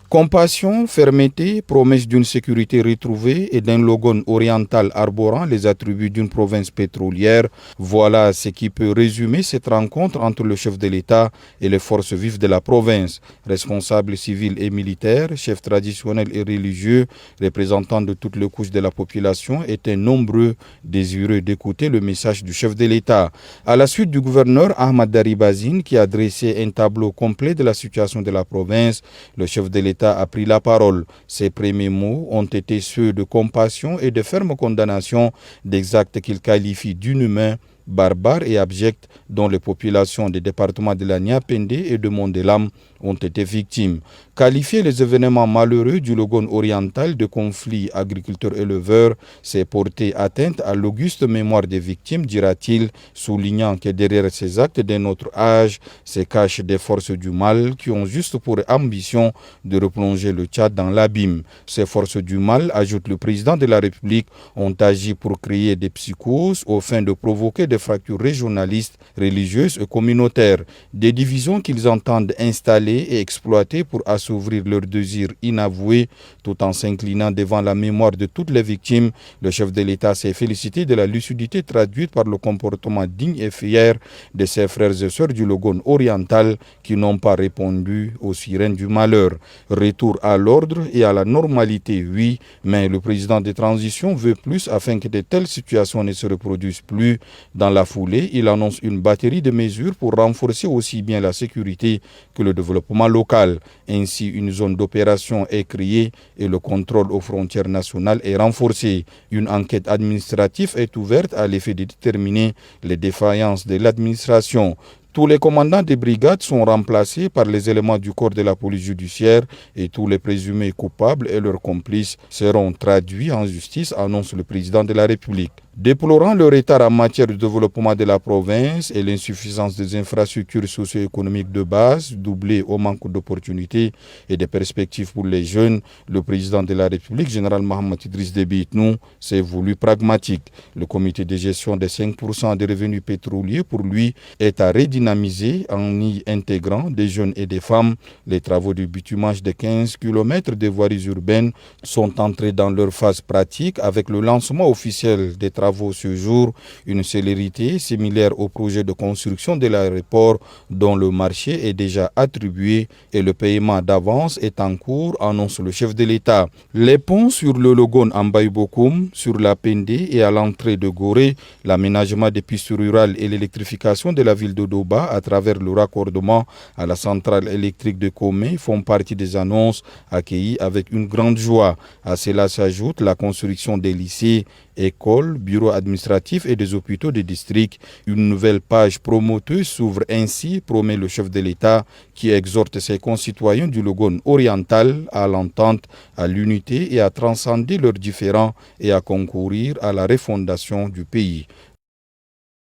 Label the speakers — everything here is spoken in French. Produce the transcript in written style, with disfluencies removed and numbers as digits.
Speaker 1: Compassion, fermeté, promesse d'une sécurité retrouvée et d'un Logone oriental arborant les attributs d'une province pétrolière, voilà ce qui peut résumer cette rencontre entre le chef de l'État et les forces vives de la province. Responsables civils et militaires, chefs traditionnels et religieux, représentants de toutes les couches de la population étaient nombreux, désireux d'écouter le message du chef de l'État. À la suite du gouverneur Ahmad Daribazine qui a dressé un tableau complet de la situation de la province, le chef de l'État a pris la parole. Ses premiers mots ont été ceux de compassion et de ferme condamnation des actes qu'il qualifie d'inhumains, barbares et abjects dont les populations des départements de la Niapende et de Mondelam ont été victimes. Qualifier les événements malheureux du Logone oriental de conflits agriculteurs-éleveurs, c'est porter atteinte à l'auguste mémoire des victimes, dira-t-il, soulignant que derrière ces actes d'un autre âge se cachent des forces du mal qui ont juste pour ambition de replonger le Tchad dans l'abîme. Ces forces du mal, ajoute le président de la République, ont agi pour créer des psychoses aux fins de provoquer des fractures régionalistes, religieuses et communautaires, des divisions qu'ils entendent installer et exploiter pour assouvir leurs désirs inavoués, tout en s'inclinant devant la mémoire de toutes les victimes. Le chef de l'État s'est félicité de la lucidité traduite par le comportement digne et fier de ses frères et sœurs du Logone oriental qui n'ont pas répondu aux sirènes du malheur. Retour à l'ordre et à la normalité, oui, mais le président de transition veut plus afin que de telles situations ne se reproduisent plus. Dans la foulée, il annonce une batterie de mesures pour renforcer aussi bien la sécurité que le développement local. Ainsi, une zone d'opération est créée et le contrôle aux frontières nationales est renforcé. Une enquête administrative est ouverte à l'effet de déterminer les défaillances de l'administration. Tous les commandants des brigades sont remplacés par les éléments du corps de la police judiciaire et tous les présumés coupables et leurs complices seront traduits en justice, annonce le président de la République. Déplorant le retard en matière de développement de la province et l'insuffisance des infrastructures socio-économiques de base, doublée au manque d'opportunités et de perspectives pour les jeunes, le président de la République, général Mohamed Idriss Déby Itnou, s'est voulu pragmatique. Le comité de gestion des 5% des revenus pétroliers, pour lui, est à redynamiser en y intégrant des jeunes et des femmes. Les travaux de bitumage de 15 km de voiries urbaines sont entrés dans leur phase pratique avec le lancement officiel des travaux ce jour, une célérité similaire au projet de construction de l'aéroport dont le marché est déjà attribué et le paiement d'avance est en cours, annonce le chef de l'État. Les ponts sur le Logone en Baïbokoum, sur la Pendé et à l'entrée de Gorée, l'aménagement des pistes rurales et l'électrification de la ville de Doba à travers le raccordement à la centrale électrique de Komé font partie des annonces accueillies avec une grande joie. À cela s'ajoute la construction des lycées, écoles, bureaux administratifs et des hôpitaux de district. Une nouvelle page promoteuse s'ouvre ainsi, promet le chef de l'État, qui exhorte ses concitoyens du Logone oriental à l'entente, à l'unité et à transcender leurs différends et à concourir à la refondation du pays.